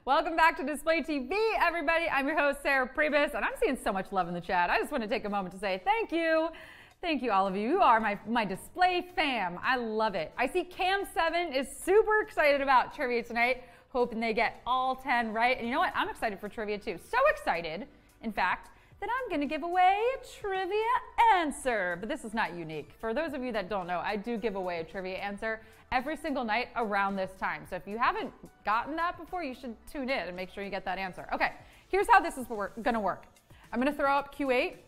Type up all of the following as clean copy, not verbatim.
Welcome back to Display TV, everybody. I'm your host, Sarah Pribis, and I'm seeing so much love in the chat. I just want to take a moment to say thank you. Thank you, all of you. You are my display fam. I love it. I see Cam7 is super excited about trivia tonight, hoping they get all 10 right. And you know what? I'm excited for trivia too. So excited, in fact, that I'm going to give away a trivia answer. But this is not unique. For those of you that don't know, I do give away a trivia answer every single night around this time. So if you haven't gotten that before, you should tune in and make sure you get that answer. Okay, here's how this is going to work. I'm going to throw up Q8.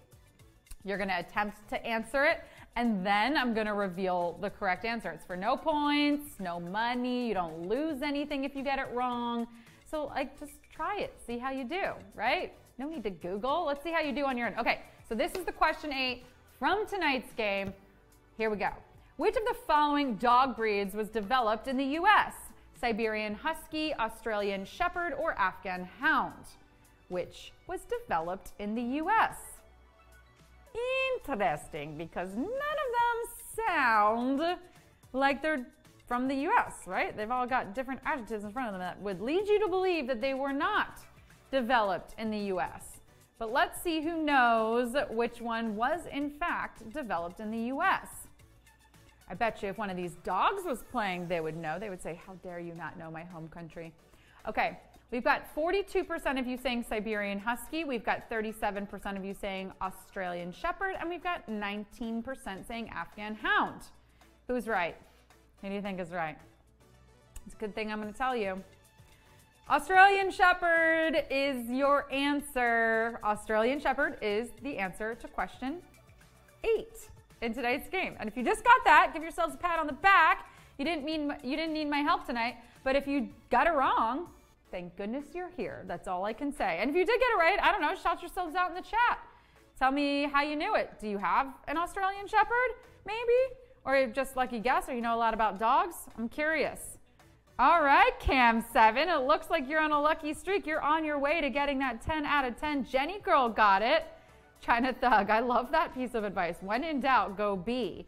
You're going to attempt to answer it, and then I'm going to reveal the correct answer. It's for no points, no money. You don't lose anything if you get it wrong. So like, just try it. See how you do, right? No need to Google. Let's see how you do on your own. Okay, so this is the question 8 from tonight's game. Here we go. Which of the following dog breeds was developed in the U.S.? Siberian Husky, Australian Shepherd, or Afghan Hound? Which was developed in the U.S.? Interesting, because none of them sound like they're from the U.S., right? They've all got different adjectives in front of them that would lead you to believe that they were not developed in the U.S. But let's see who knows which one was in fact developed in the U.S. I bet you if one of these dogs was playing, they would know. They would say, how dare you not know my home country? Okay, we've got 42% of you saying Siberian Husky. We've got 37% of you saying Australian Shepherd. And we've got 19% saying Afghan Hound. Who's right? Who do you think is right? It's a good thing I'm going to tell you. Australian Shepherd is your answer. Australian Shepherd is the answer to question 8 in today's game. And if you just got that, give yourselves a pat on the back. You didn't need my help tonight, but if you got it wrong, thank goodness you're here. That's all I can say. And if you did get it right, I don't know, shout yourselves out in the chat. Tell me how you knew it. Do you have an Australian Shepherd, maybe? Or just lucky guess, or you know a lot about dogs? I'm curious. All right, Cam7, it looks like you're on a lucky streak. You're on your way to getting that 10 out of 10. Jenny Girl got it. China Thug, I love that piece of advice. When in doubt, go B.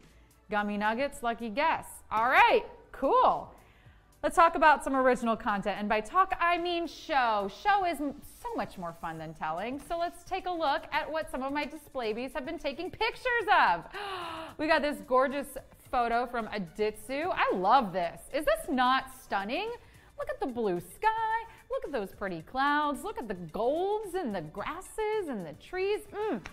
Gummy Nuggets, lucky guess. All right, cool. Let's talk about some original content. And by talk, I mean show. Show is so much more fun than telling. So let's take a look at what some of my display bees have been taking pictures of. We got this gorgeous photo from Aditsu. I love this. Is this not stunning? Look at the blue sky. Look at those pretty clouds. Look at the golds and the grasses and the trees.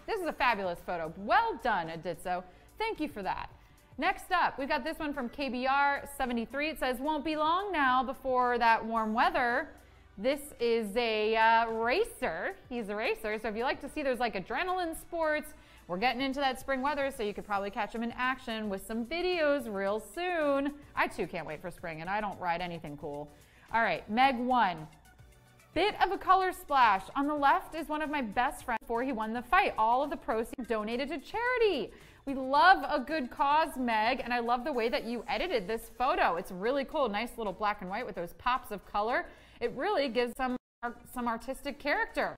This is a fabulous photo. Well done, Aditsu. Thank you for that. Next up, we've got this one from KBR73. It says, won't be long now before that warm weather. This is a racer. He's a racer. So if you like to see those like adrenaline sports, we're getting into that spring weather, so you could probably catch him in action with some videos real soon. I too can't wait for spring, and I don't ride anything cool. All right, Meg1. Bit of a color splash. On the left is one of my best friends before he won the fight. All of the proceeds donated to charity. We love a good cause, Meg, and I love the way that you edited this photo. It's really cool. Nice little black and white with those pops of color. It really gives some artistic character.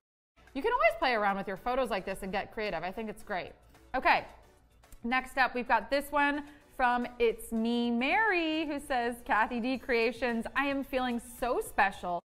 You can always play around with your photos like this and get creative. I think it's great. Okay, next up, we've got this one from It's Me Mary, who says, Kathy D Creations, I am feeling so special.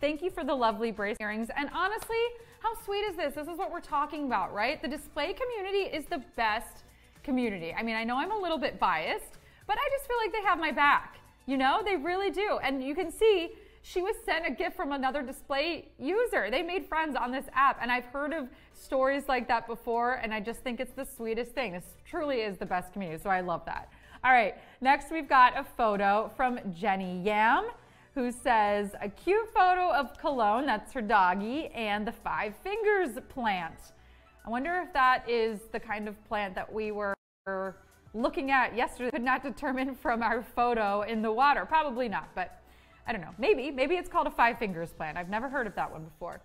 Thank you for the lovely brace earrings. And honestly, how sweet is this? This is what we're talking about, right? The display community is the best community. I mean, I know I'm a little bit biased, but I just feel like they have my back. You know, they really do. And you can see she was sent a gift from another display user. They made friends on this app, and I've heard of stories like that before, and I just think it's the sweetest thing. This truly is the best community, so I love that. All right, next we've got a photo from Jenny Yam, who says, a cute photo of Cologne, that's her doggy, and the 5 fingers plant. I wonder if that is the kind of plant that we were looking at yesterday. Could not determine from our photo in the water. Probably not, but I don't know. Maybe it's called a 5 fingers plant. I've never heard of that one before.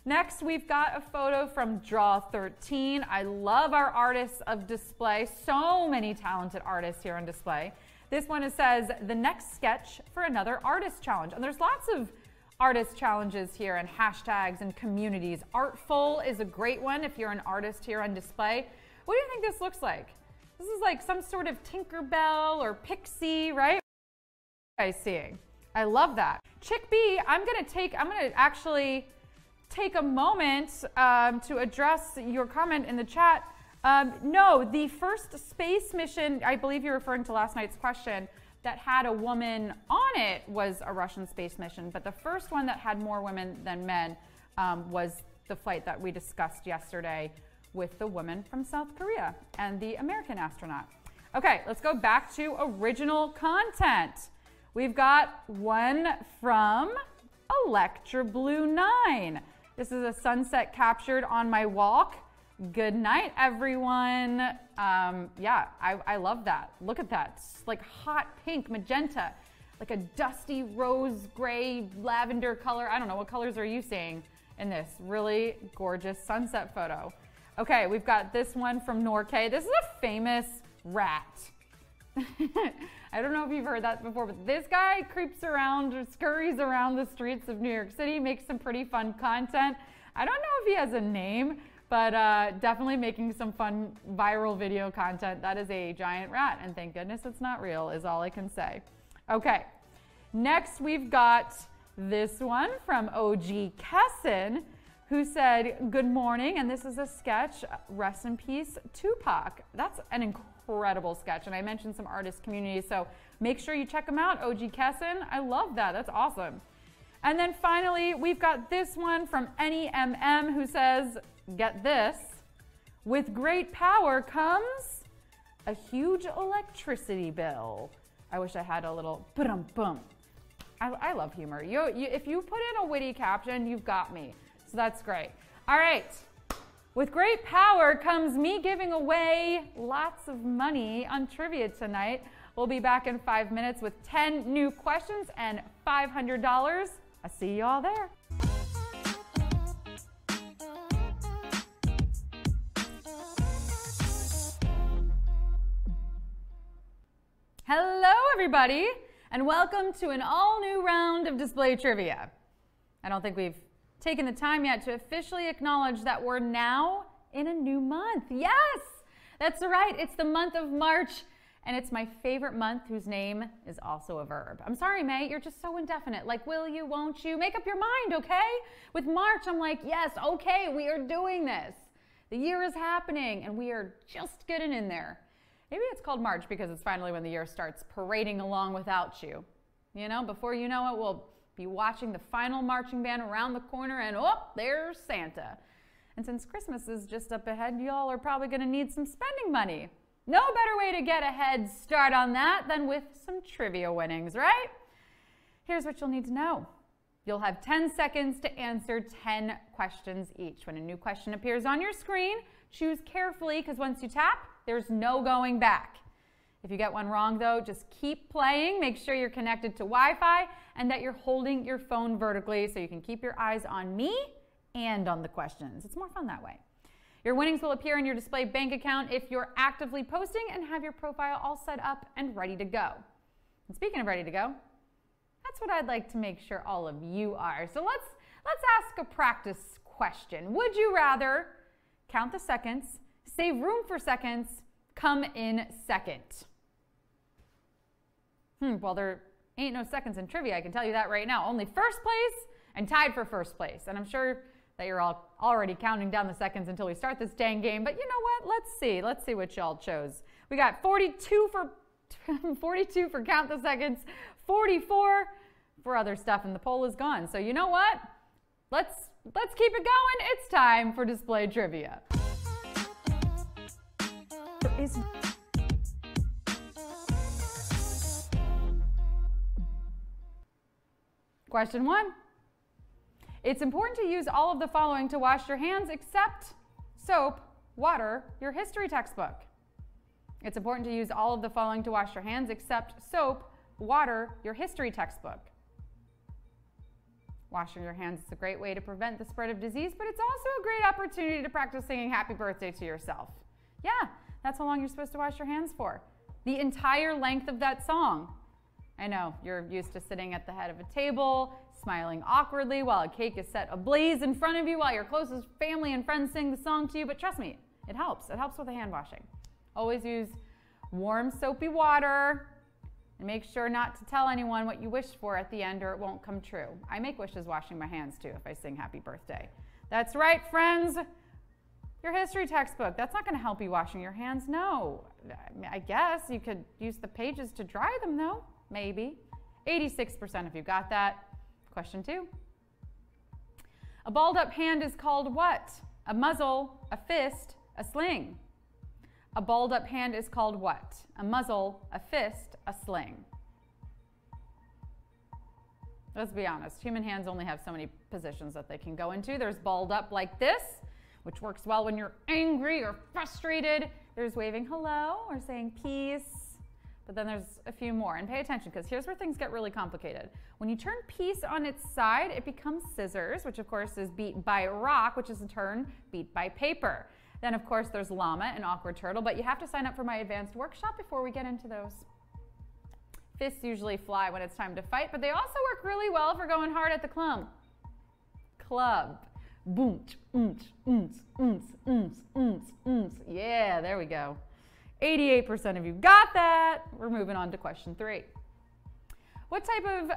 Next, we've got a photo from Draw13. I love our artists of display. So many talented artists here on display. This one says, the next sketch for another artist challenge. And there's lots of artist challenges here and hashtags and communities. Artful is a great one if you're an artist here on display. What do you think this looks like? This is like some sort of Tinkerbell or Pixie, right? What are you guys seeing? I love that. Chick B, I'm gonna actually take a moment to address your comment in the chat. No, the first space mission, I believe you're referring to last night's question, that had a woman on it was a Russian space mission, but the first one that had more women than men was the flight that we discussed yesterday with the woman from South Korea and the American astronaut. Okay, let's go back to original content. We've got one from Electra Blue 9. This is a sunset captured on my walk. Good night, everyone. Yeah, I love that. Look at that. It's like hot pink, magenta, like a dusty rose gray lavender color. I don't know, what colors are you seeing in this really gorgeous sunset photo? Okay, we've got this one from Norkay. This is a famous rat. I don't know if you've heard that before, but this guy creeps around or scurries around the streets of New York City, makes some pretty fun content. I don't know if he has a name, but definitely making some fun viral video content. That is a giant rat, and thank goodness it's not real, is all I can say. Okay, next we've got this one from OG Kesson, who said, good morning, and this is a sketch, rest in peace, Tupac. That's an incredible sketch, and I mentioned some artist communities, so make sure you check them out, OG Kesson. I love that, that's awesome. And then finally, we've got this one from NEMM, who says, get this, with great power comes a huge electricity bill. I wish I had a little ba-dum-bum. I love humor. If you put in a witty caption, you've got me. So that's great. All right. With great power comes me giving away lots of money on trivia tonight. We'll be back in 5 minutes with 10 new questions and $500. I'll see you all there. Hello, everybody, and welcome to an all-new round of display trivia. I don't think we've taken the time yet to officially acknowledge that we're now in a new month. Yes, that's right. It's the month of March, and it's my favorite month whose name is also a verb. I'm sorry, May, you're just so indefinite. Like, will you, won't you? Make up your mind, okay? With March, I'm like, yes, okay, we are doing this. The year is happening, and we are just getting in there. Maybe it's called March because it's finally when the year starts parading along without you. You know, before you know it, we'll be watching the final marching band around the corner and oh, there's Santa. And since Christmas is just up ahead, y'all are probably gonna need some spending money. No better way to get a head start on that than with some trivia winnings, right? Here's what you'll need to know. You'll have 10 seconds to answer 10 questions each. When a new question appears on your screen, choose carefully because once you tap, there's no going back. If you get one wrong though, just keep playing. Make sure you're connected to Wi-Fi and that you're holding your phone vertically so you can keep your eyes on me and on the questions. It's more fun that way. Your winnings will appear in your display bank account if you're actively posting and have your profile all set up and ready to go. And speaking of ready to go, that's what I'd like to make sure all of you are. So let's ask a practice question. Would you rather count the seconds, save room for seconds, come in second? Well, there ain't no seconds in trivia, I can tell you that right now. Only first place and tied for first place. And I'm sure that you're all already counting down the seconds until we start this dang game. But you know what? Let's see what y'all chose. We got 42 for 42 for count the seconds, 44 for other stuff, and the poll is gone. So you know what? Let's keep it going. It's time for display trivia. Question 1. It's important to use all of the following to wash your hands except soap, water, your history textbook. It's important to use all of the following to wash your hands except soap, water, your history textbook. Washing your hands is a great way to prevent the spread of disease, but it's also a great opportunity to practice singing happy birthday to yourself. Yeah, that's how long you're supposed to wash your hands for. The entire length of that song. I know, you're used to sitting at the head of a table, smiling awkwardly while a cake is set ablaze in front of you while your closest family and friends sing the song to you, but trust me, it helps. It helps with the hand washing. Always use warm soapy water, And make sure not to tell anyone what you wished for at the end or it won't come true. I make wishes washing my hands too if I sing happy birthday. That's right, friends. Your history textbook, that's not going to help you washing your hands. No. I guess you could use the pages to dry them though. Maybe. 86% of you got that. Question 2. A balled up hand is called what? A muzzle, a fist, a sling. A balled up hand is called what? A muzzle, a fist, a sling. Let's be honest. Human hands only have so many positions that they can go into. There's balled up like this, which works well when you're angry or frustrated. There's waving hello or saying peace. But then there's a few more. And pay attention, because here's where things get really complicated. When you turn peace on its side, it becomes scissors, which of course is beat by rock, which is in turn beat by paper. Then of course there's llama and awkward turtle, but you have to sign up for my advanced workshop before we get into those. Fists usually fly when it's time to fight, but they also work really well for going hard at the club. Boom, yeah, there we go. 88% of you got that. We're moving on to question 3. What type of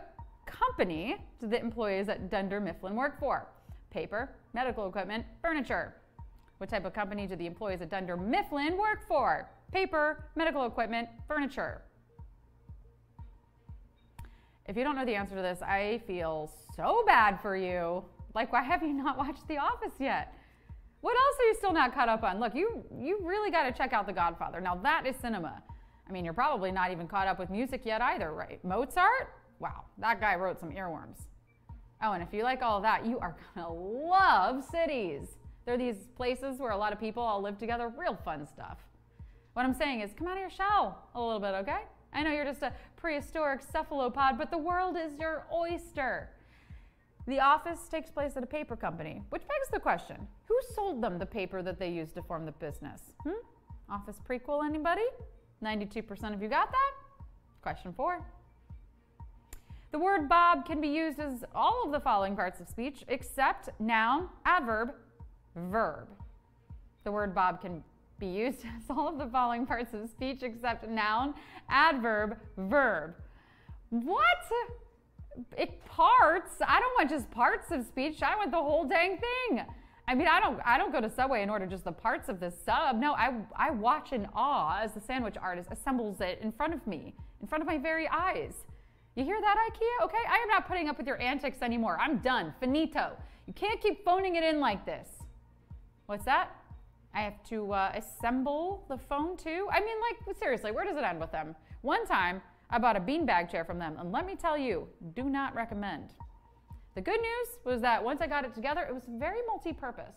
company do the employees at Dunder Mifflin work for? Paper, medical equipment, furniture. What type of company do the employees at Dunder Mifflin work for? Paper, medical equipment, furniture. If you don't know the answer to this, I feel so bad for you. Like, why have you not watched The Office yet? What else are you still not caught up on? Look, you really got to check out The Godfather. Now, that is cinema. I mean, you're probably not even caught up with music yet either, right? Mozart? Wow, that guy wrote some earworms. Oh, and if you like all of that, you are going to love cities. They're these places where a lot of people all live together, real fun stuff. What I'm saying is, come out of your shell a little bit, okay? I know you're just a prehistoric cephalopod, but the world is your oyster. The Office takes place at a paper company, which begs the question, who sold them the paper that they used to form the business? Office prequel, anybody? 92% of you got that? Question 4. The word Bob can be used as all of the following parts of speech except noun, adverb, verb. The word Bob can be used as all of the following parts of speech except noun, adverb, verb. What? Parts? I don't want just parts of speech. I want the whole dang thing. I mean, I don't go to Subway and order just the parts of this sub. No, I watch in awe as the sandwich artist assembles it in front of me, in front of my very eyes. You hear that, IKEA? Okay, I am not putting up with your antics anymore. I'm done. Finito. You can't keep phoning it in like this. What's that? I have to assemble the phone too? I mean, like, seriously, where does it end with them? One time, I bought a beanbag chair from them, and let me tell you, do not recommend. The good news was that once I got it together, it was very multi-purpose,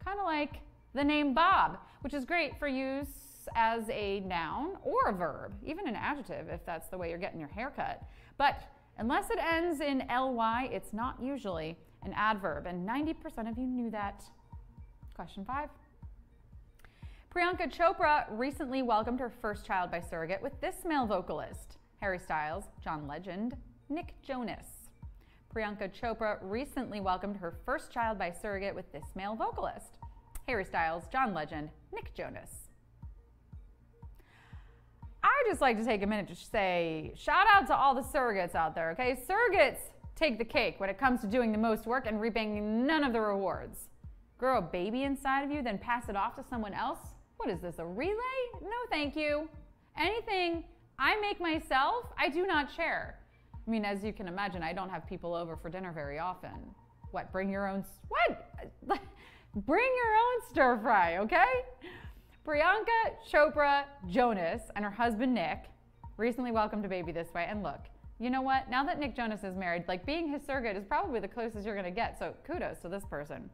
kind of like the name Bob, which is great for use as a noun or a verb, even an adjective if that's the way you're getting your hair cut. But unless it ends in ly, it's not usually an adverb, and 90% of you knew that. Question 5. Priyanka Chopra recently welcomed her first child by surrogate with this male vocalist: Harry Styles, John Legend, Nick Jonas. Priyanka Chopra recently welcomed her first child by surrogate with this male vocalist: Harry Styles, John Legend, Nick Jonas. I just like to take a minute to say, shout out to all the surrogates out there, okay? Surrogates take the cake when it comes to doing the most work and reaping none of the rewards. Grow a baby inside of you, then pass it off to someone else? What is this, a relay? No, thank you. Anything I make myself, I do not share. I mean, as you can imagine, I don't have people over for dinner very often. What, bring your own, what? Bring your own stir fry, okay? Priyanka Chopra Jonas and her husband Nick recently welcomed a baby this way. And look, you know what? Now that Nick Jonas is married, like, being his surrogate is probably the closest you're going to get. So kudos to this person.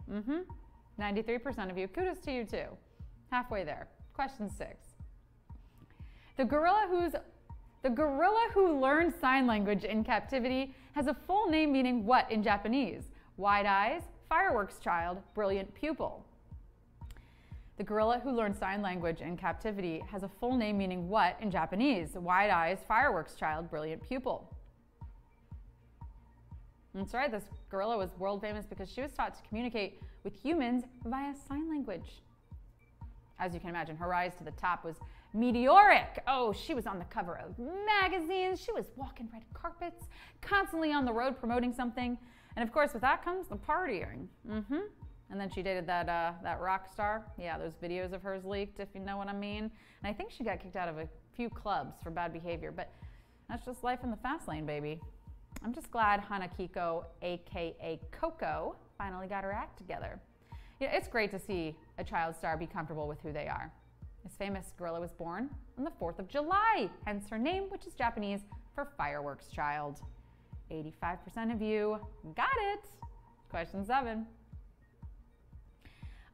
93% of you. Kudos to you too. Halfway there. Question 6. The gorilla who learned sign language in captivity has a full name meaning what in Japanese? Wide eyes, fireworks child, brilliant pupil. The gorilla who learned sign language in captivity has a full name meaning what in Japanese? Wide eyes, fireworks child, brilliant pupil. That's right, this gorilla was world famous because she was taught to communicate with humans via sign language. As you can imagine, her rise to the top was meteoric. Oh, she was on the cover of magazines. She was walking red carpets, constantly on the road promoting something. And of course, with that comes the partying. And then she dated that rock star. Yeah, those videos of hers leaked, if you know what I mean. And I think she got kicked out of a few clubs for bad behavior, but that's just life in the fast lane, baby. I'm just glad Hanakiko, aka Coco, finally got her act together. You know, it's great to see a child star be comfortable with who they are. This famous gorilla was born on the 4th of July, hence her name, which is Japanese for fireworks child. 85% of you got it. Question 7.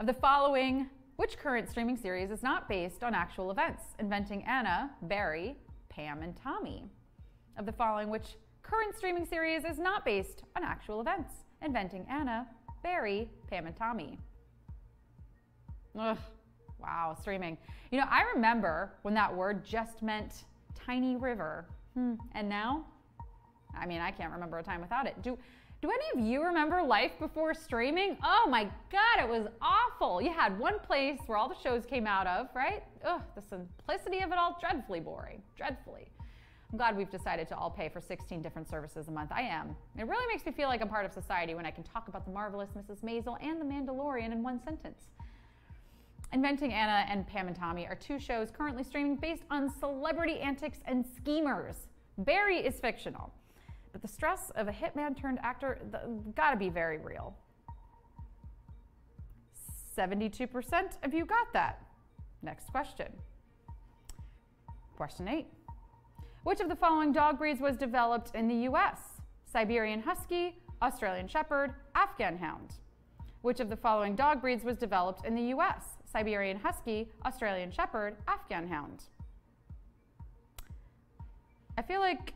Of the following, which current streaming series is not based on actual events? Inventing Anna, Barry, Pam, and Tommy. Of the following, which current streaming series is not based on actual events? Inventing Anna, Barry, Pam, and Tommy. Ugh, wow, streaming. You know, I remember when that word just meant tiny river. And now, I mean, I can't remember a time without it. Do any of you remember life before streaming? Oh my God, it was awful. You had one place where all the shows came out of, right? Ugh, the simplicity of it all, dreadfully boring, dreadfully. I'm glad we've decided to all pay for 16 different services a month. I am. It really makes me feel like I'm part of society when I can talk about the marvelous Mrs. Maisel and the Mandalorian in one sentence. Inventing Anna and Pam and Tommy are 2 shows currently streaming based on celebrity antics and schemers. Barry is fictional, but the stress of a hitman turned actor gotta be very real. 72% of you got that. Next question. Question 8. Which of the following dog breeds was developed in the US? Siberian Husky, Australian Shepherd, Afghan Hound. Which of the following dog breeds was developed in the US? Siberian Husky, Australian Shepherd, Afghan Hound. I feel like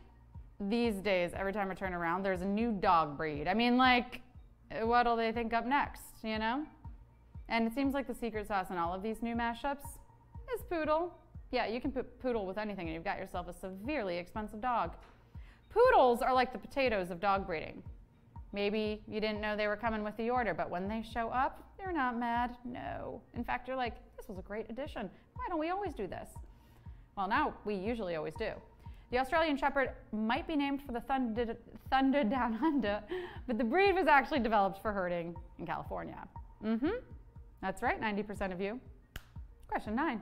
these days, every time I turn around, there's a new dog breed. I mean, like, what'll they think up next, you know? And it seems like the secret sauce in all of these new mashups is poodle. Yeah, you can put poodle with anything and you've got yourself a severely expensive dog. Poodles are like the potatoes of dog breeding. Maybe you didn't know they were coming with the order, but when they show up, they're not mad. No. In fact, you're like, this was a great addition. Why don't we always do this? Well, now we usually always do. The Australian Shepherd might be named for the thunder down under, but the breed was actually developed for herding in California. That's right, 90% of you. Question 9.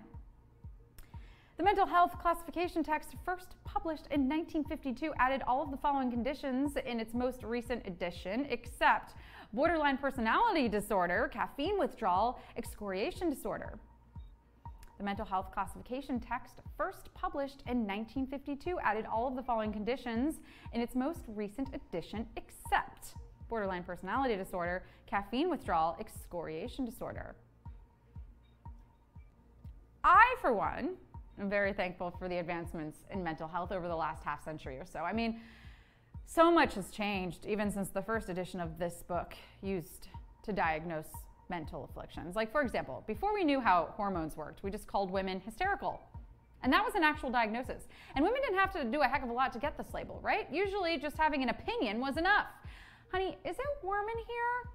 The mental health classification text, first published in 1952, added all of the following conditions in its most recent edition, except borderline personality disorder, caffeine withdrawal, excoriation disorder. The mental health classification text, first published in 1952, added all of the following conditions in its most recent edition, except borderline personality disorder, caffeine withdrawal, excoriation disorder. I, for one, I'm very thankful for the advancements in mental health over the last half century or so. I mean, so much has changed even since the first edition of this book used to diagnose mental afflictions. Like, for example, before we knew how hormones worked, we just called women hysterical. And that was an actual diagnosis. And women didn't have to do a heck of a lot to get this label, right? Usually just having an opinion was enough. Honey, is it warm in here?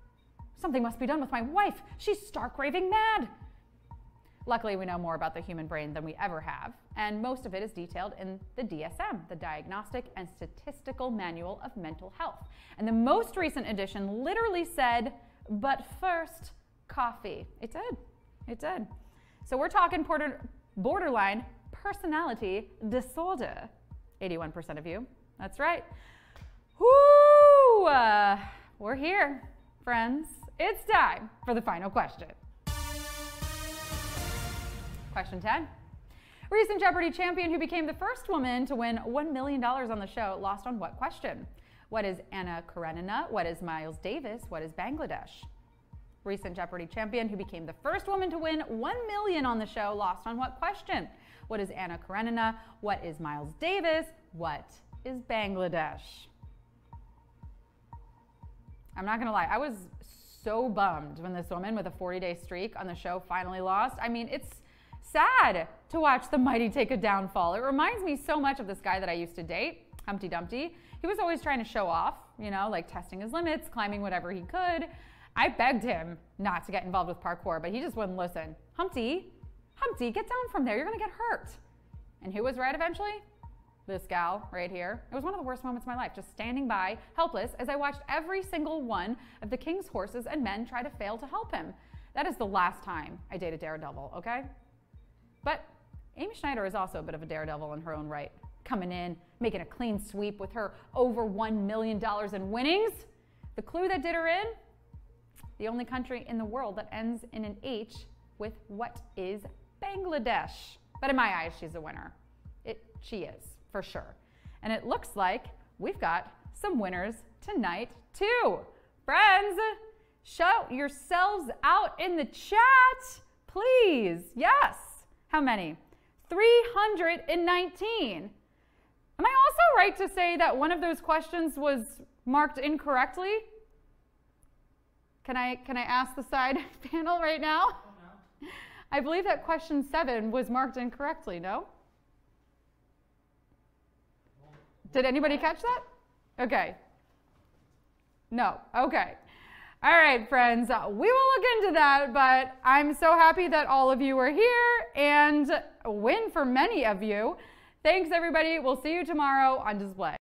Something must be done with my wife. She's stark raving mad. Luckily, we know more about the human brain than we ever have, and most of it is detailed in the DSM, the Diagnostic and Statistical Manual of Mental Health. And the most recent edition literally said, but first, coffee. It did. It did. So we're talking borderline personality disorder. 81% of you. That's right. Woo! We're here, friends. It's time for the final question. Question 10. Recent Jeopardy champion who became the first woman to win $1 million on the show lost on what question? What is Anna Karenina? What is Miles Davis? What is Bangladesh? Recent Jeopardy champion who became the first woman to win $1 million on the show lost on what question? What is Anna Karenina? What is Miles Davis? What is Bangladesh? I'm not gonna lie, I was so bummed when this woman with a 40-day streak on the show finally lost. I mean, it's sad to watch the mighty take a downfall. It reminds me so much of this guy that I used to date, Humpty Dumpty. He was always trying to show off, you know, like testing his limits, climbing whatever he could. I begged him not to get involved with parkour, but he just wouldn't listen. Humpty, Humpty, get down from there. You're going to get hurt. And who was right eventually? This gal right here. It was one of the worst moments of my life, just standing by, helpless, as I watched every single one of the king's horses and men try to fail to help him. That is the last time I dated Daredevil, okay? But Amy Schneider is also a bit of a daredevil in her own right, coming in, making a clean sweep with her over $1 million in winnings. The clue that did her in? The only country in the world that ends in an H with what is Bangladesh. But in my eyes, she's a winner. She is, for sure. And it looks like we've got some winners tonight, too. Friends, shout yourselves out in the chat, please. Yes. How many? 319. Am I also right to say that one of those questions was marked incorrectly? Can I ask the side panel right now? Oh, no. I believe that question 7 was marked incorrectly, no? Did anybody catch that? Okay. No. Okay. All right, friends. We will look into that, but I'm so happy that all of you are here and win for many of you. Thanks, everybody. We'll see you tomorrow on display.